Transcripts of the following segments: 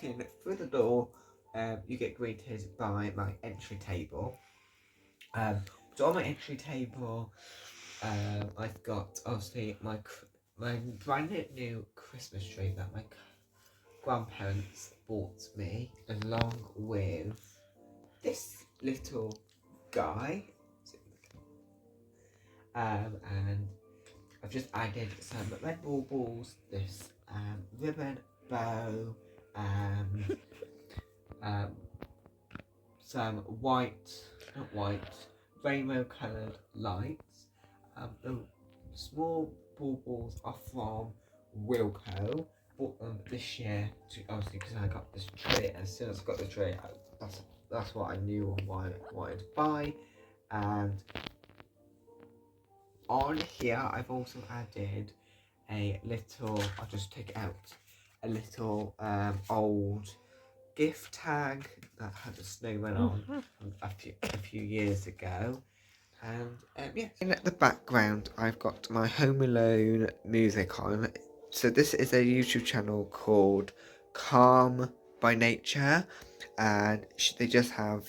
walking through the door, you get greeted by my entry table. So on my entry table, I've got obviously my brand new Christmas tree that my grandparents bought me, along with this little guy. And I've just added some red baubles, this ribbon bow, um, some rainbow coloured lights. The small baubles are from Wilko. Bought them this year obviously because I got this tree. As soon as I got the tree, that's what I knew and why I wanted to buy. And on here, I've also added a little. I'll just take it out. A little old gift tag that had a snowman on from a few years ago. And yeah. In the background, I've got my Home Alone music on. So this is a YouTube channel called Calm by Nature, and they just have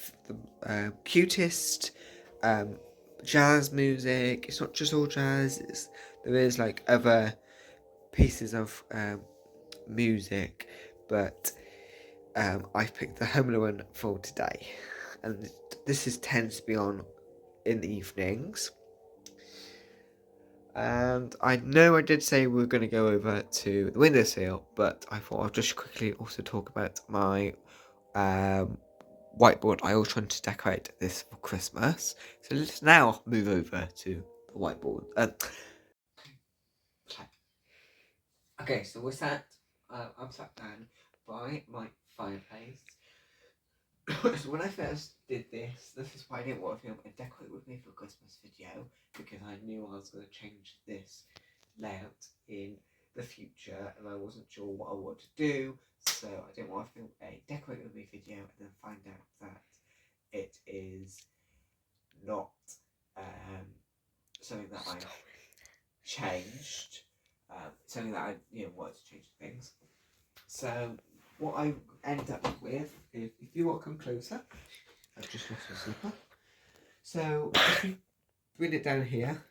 the cutest jazz music. It's not just all jazz. There is like other pieces of music, but I picked the Home Alone one for today, and this tends to be on in the evenings. And I know I did say we were going to go over to the windowsill, but I thought I'll just quickly also talk about my whiteboard. I also want to decorate this for Christmas. So let's now move over to the whiteboard. Okay, so I'm sat down by my fireplace. So when I first did this is why I didn't want to film a Decorate With Me for Christmas video, because I knew I was going to change this layout in the future and I wasn't sure what I wanted to do, so I didn't want to film a Decorate With Me video and then find out that it is not something that I changed, something that I wanted to change things. So what I end up with, if you want to come closer, I've just lost my slipper. So if you bring it down here,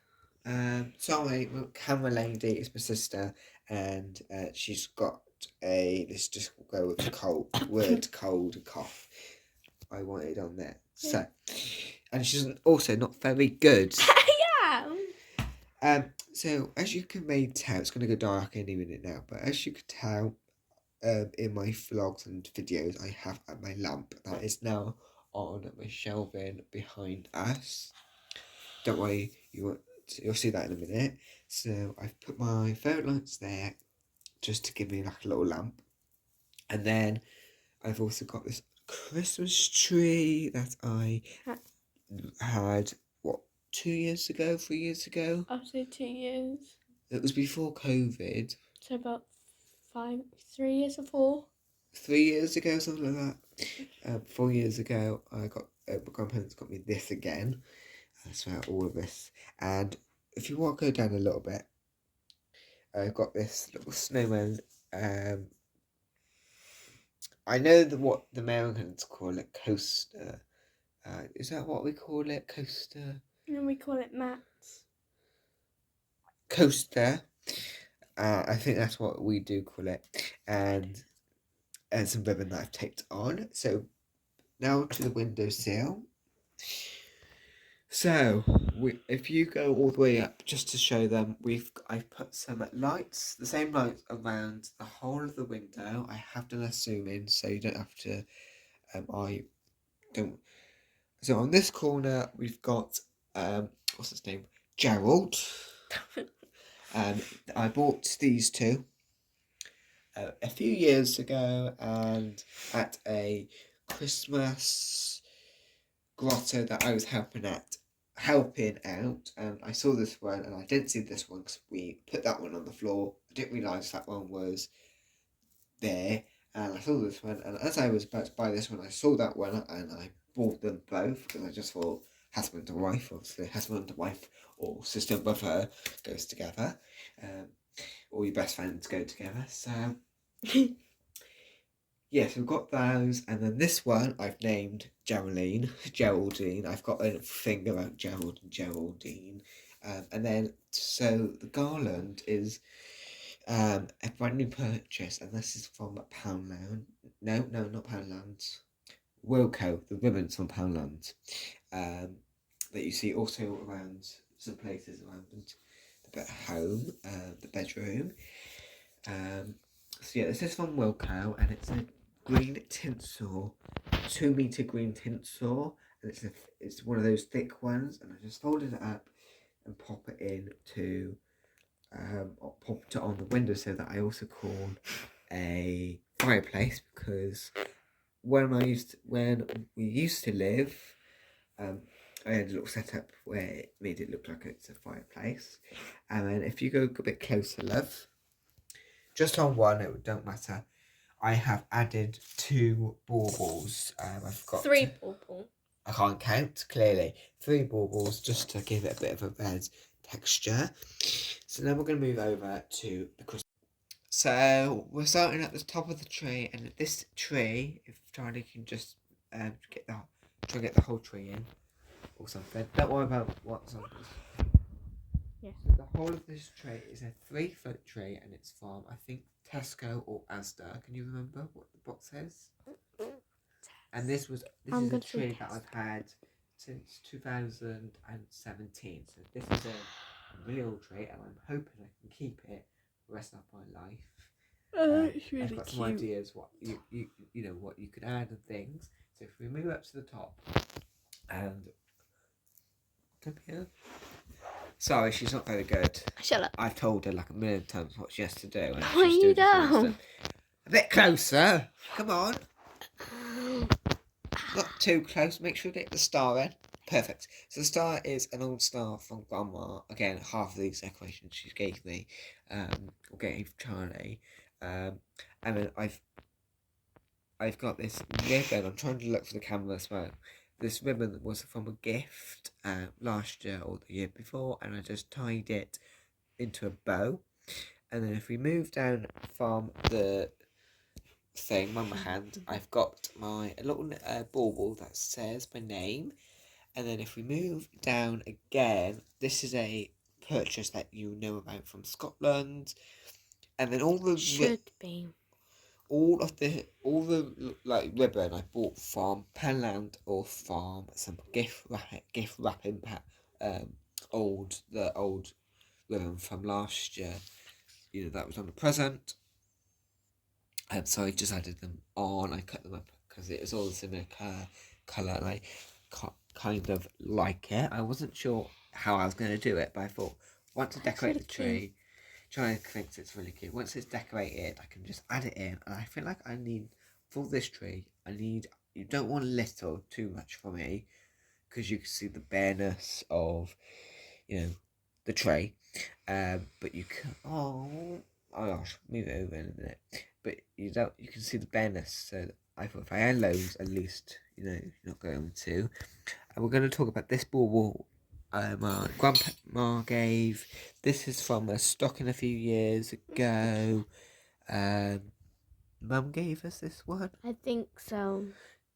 sorry, my camera lady is my sister, and she's got let's just go with the cold cough. I wanted on there. So, and she's also not very good. Yeah. So as you can maybe tell, it's going to go dark any minute now, but as you can tell, in my vlogs and videos, I have my lamp that is now on my shelving behind us. Don't worry, you'll see that in a minute. So I've put my fairy lights there just to give me like a little lamp. And then I've also got this Christmas tree that I had, 3 years ago? I'll say 2 years. It was before COVID. So about 3 years or 4. 3 years ago, something like that. 4 years ago, I got my grandparents got me this again. So all of this, and if you want to go down a little bit, I've got this little snowman. I know what the Americans call it, coaster. Is that what we call it, coaster? And we call it mats. Coaster. I think that's what we do call it, and some ribbon that I've taped on. So now to the windowsill. So, if you go all the way up, just to show them, I've put some lights, the same lights around the whole of the window. I have done a zoom in, so you don't have to. So on this corner, we've got what's his name, Gerald. I bought these two a few years ago, and at a Christmas grotto that I was helping out, and I saw this one and I didn't see this one because we put that one on the floor. I didn't realise that one was there, and I saw this one, and as I was about to buy this one, I saw that one and I bought them both because I just thought husband and wife, obviously husband and wife or sister and brother goes together, or your best friends go together. So yes, we've got those, and then this one I've named Geraldine. I've got a thing about Gerald and Geraldine, and then so the garland is a brand new purchase, and this is from Poundland. No, not Poundland. Wilko, the ribbons from Poundland, that you see also around some places around the home, the bedroom. So yeah, this is from Wilko, and it's a green tinsel, 2 meter green tinsel, and it's one of those thick ones. And I just folded it up and pop it into, or popped it on the windowsill that I also call a fireplace, because when we used to live, I had a little setup where it made it look like it's a fireplace. And then if you go a bit closer, love, just on one, it don't matter. I have added 2 baubles. I've got 3 baubles. I can't count, clearly. 3 baubles just to give it a bit of a red texture. So then we're going to move over to the Christmas. So we're starting at the top of the tree, and this tree, if Charlie can just try and get the whole tree in or something. Don't worry about what's on this. Yeah. So the whole of this tree is a 3-foot tree, and it's from, I think, Tesco or Asda. Can you remember what the box says? And this is a tree that I've had since 2017. So this is a really old tree, and I'm hoping I can keep it the rest of my life. It's really I've got some ideas what you know what you could add and things. So if we move up to the top, and come here. Sorry, she's not very good. Shut up. I've told her like a million times what she has to do. And Why she's you doing down? a bit closer. Come on. Not too close. Make sure you get the star in. Perfect. So the star is an old star from Grandma. Again, half of these decorations she gave me, or gave Charlie. And then I've got this ribbon. I'm trying to look for the camera as well. This ribbon was from a gift last year or the year before, and I just tied it into a bow. And then if we move down from the thing on my hand, I've got my little bauble that says my name. And then if we move down again, this is a purchase that you know about from Scotland. And then all the like ribbon I bought from Penland or from some gift wrapping the old ribbon from last year. You know, that was on the present. So I just added them on. I cut them up because it was all the similar colour, and I kind of like it. I wasn't sure how I was going to do it, but I thought once I decorate the tree, Charlie thinks it's really cute. Once it's decorated, I can just add it in, and I feel like I need, for this tree, you don't want little too much for me, because you can see the bareness of, the tray. But you can, oh gosh, move it over in a minute. But you can see the bareness, so I thought if I add loads, at least, you're not going to. And we're going to talk about this bauble my grandma gave. This is from a stocking a few years ago. Mum gave us this one. I think so.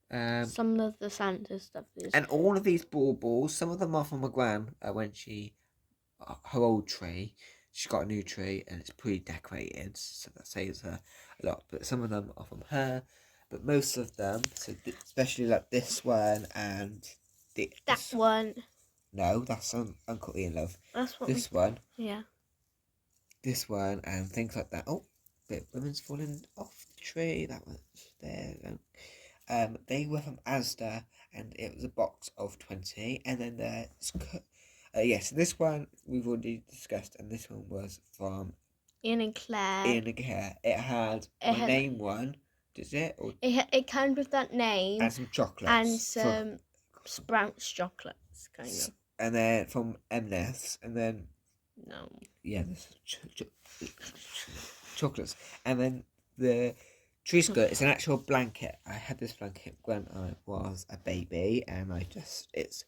Some of the Santa stuff is. And all of these baubles, some of them are from my gran when her old tree. She got a new tree and it's pre-decorated, so that saves her a lot. But some of them are from her. But most of them, so especially like this one and that one. No, that's Uncle Ian, love. That's what this one. Yeah. This one and things like that. Oh, bit of ribbons falling off the tree. That one's there. They were from Asda, and it was a box of 20. And then there's yes, this one we've already discussed, and this one was from Ian and Claire. It had my name one. Did it? Or it came with that name and some chocolates and some Sprouts chocolates, kind of. And then from M&S, and then there's chocolates, and then the tree skirt is an actual blanket. I had this blanket when I was a baby, and it's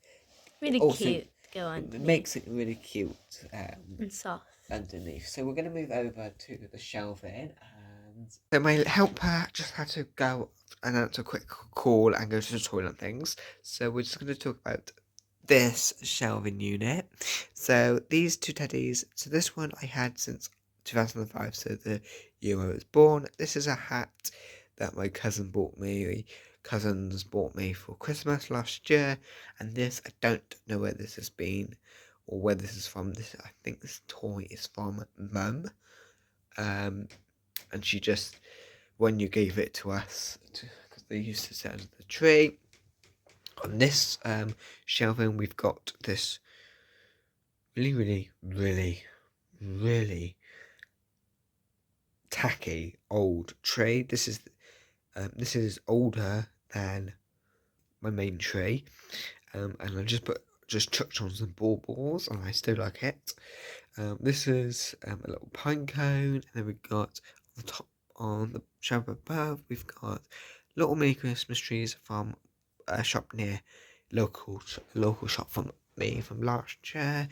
really cute. Go on. It makes it really cute and soft underneath. So we're going to move over to the shelving, so my helper just had to go and answer a quick call and go to the toilet and things. So we're just going to talk about this shelving unit. So these two teddies, so this one I had since 2005, so the year I was born. This is a hat that my cousins bought me for Christmas last year, and this, I don't know where this has been or where this is from. I think this toy is from Mum, and she just, when you gave it to us, because they used to sit under the tree. On this shelving, we've got this really tacky old tray. This is older than my main tray, and I just chucked on some baubles, and I still like it. This is a little pine cone, and then we've got on the top, on the shelf above, we've got little mini Christmas trees from a shop near local shop from me from last year.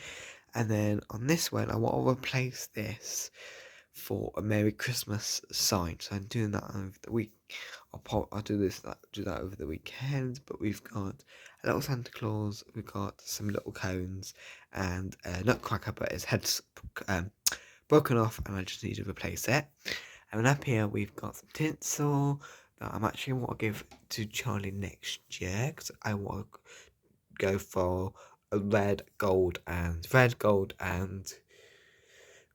And then on this one, I want to replace this for a Merry Christmas sign. So I'm doing that over the week. I'll do that over the weekend. But we've got a little Santa Claus. We've got some little cones and a Nutcracker, but his head's broken off, and I just need to replace it. And then up here we've got some tinsel that I'm actually want to give to Charlie next year, because I want to go for a red, gold, and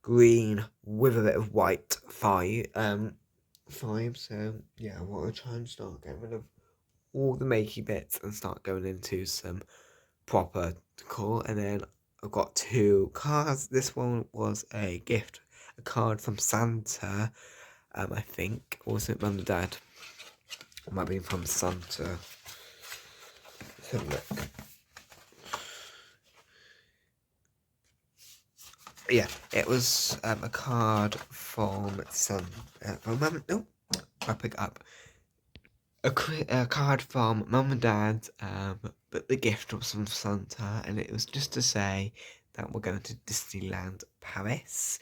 green with a bit of white five. So yeah, I want to try and start getting rid of all the makey bits and start going into some proper decor. And then I've got two cards. This one was a card from Santa. I think, or was it Mum and Dad? It might be from Santa. Let's have a look. Yeah, it was a card from Mum. No, I'll pick it up. A card from Mum and Dad, but the gift was from Santa, and it was just to say that we're going to Disneyland Paris.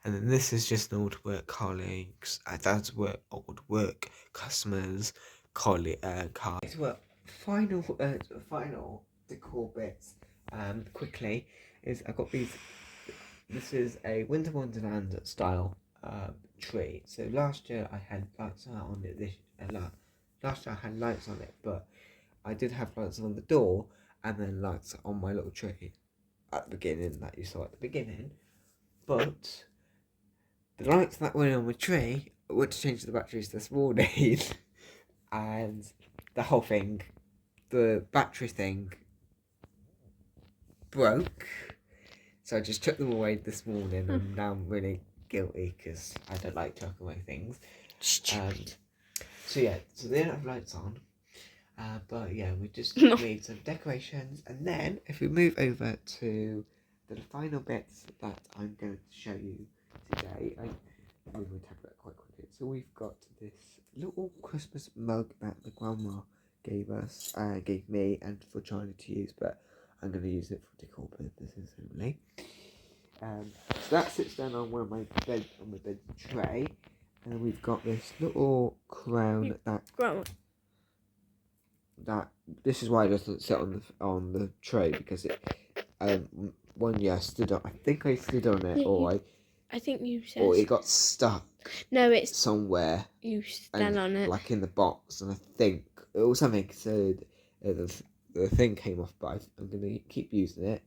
And then this is just an old work colleagues, Dad's old work customers, card. Well, final decor bits. Quickly is I got these. This is a Winter Wonderland style tree. So last year I had lights on it. Last year I had lights on it, but I did have lights on the door and then lights on my little tree at the beginning that you saw at the beginning. But the lights that went on my tree went to change the batteries this morning, and the battery thing broke. So I just took them away this morning, and now I'm really guilty because I don't like chucking away things. So yeah, so they don't have lights on. But yeah, we just made some decorations, and then if we move over to the final bits that I'm going to show you today, I move my tablet quite quickly. So we've got this little Christmas mug that the grandma gave me, and for Charlie to use, but I'm going to use it for decor purposes only. So that sits down on my bed tray, and we've got this little crown that this is why it doesn't sit on the tray, because it one year I think I stood on it, or I think you said, or it got stuck. No, it's somewhere. You stand on it, like in the box, and I think it was something. So the thing came off, but I'm gonna keep using it.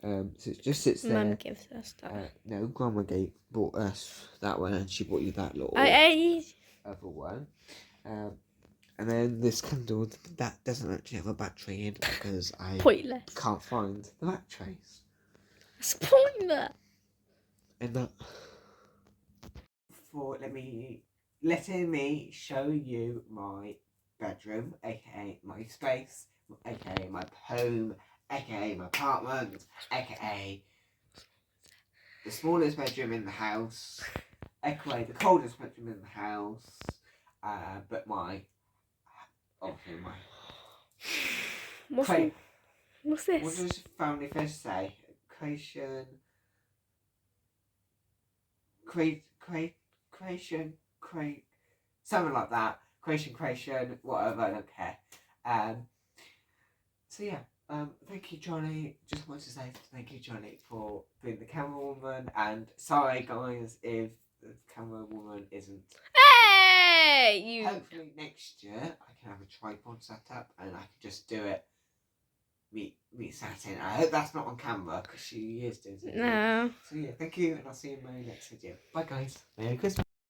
So it just sits there. Mum gives us that. No, Grandma bought us that one, and she bought you that little other one. And then this candle that doesn't actually have a battery in, because I can't find the batteries. It's pointless. And that letting me show you my bedroom, aka my space, aka my home, aka my apartment, aka the smallest bedroom in the house, aka the coldest bedroom in the house, but What's this? What does Family Fish say? Creation something like that. Creation, whatever, I don't care. So yeah, thank you, Johnny. Just wanted to say thank you, Johnny, for being the camera woman. And sorry, guys, if the camera woman isn't. Hey, you. Hopefully next year I can have a tripod set up and I can just do it. Me sat in. I hope that's not on camera because she is doing it. No. So yeah, thank you, and I'll see you in my next video. Bye, guys. Merry Christmas.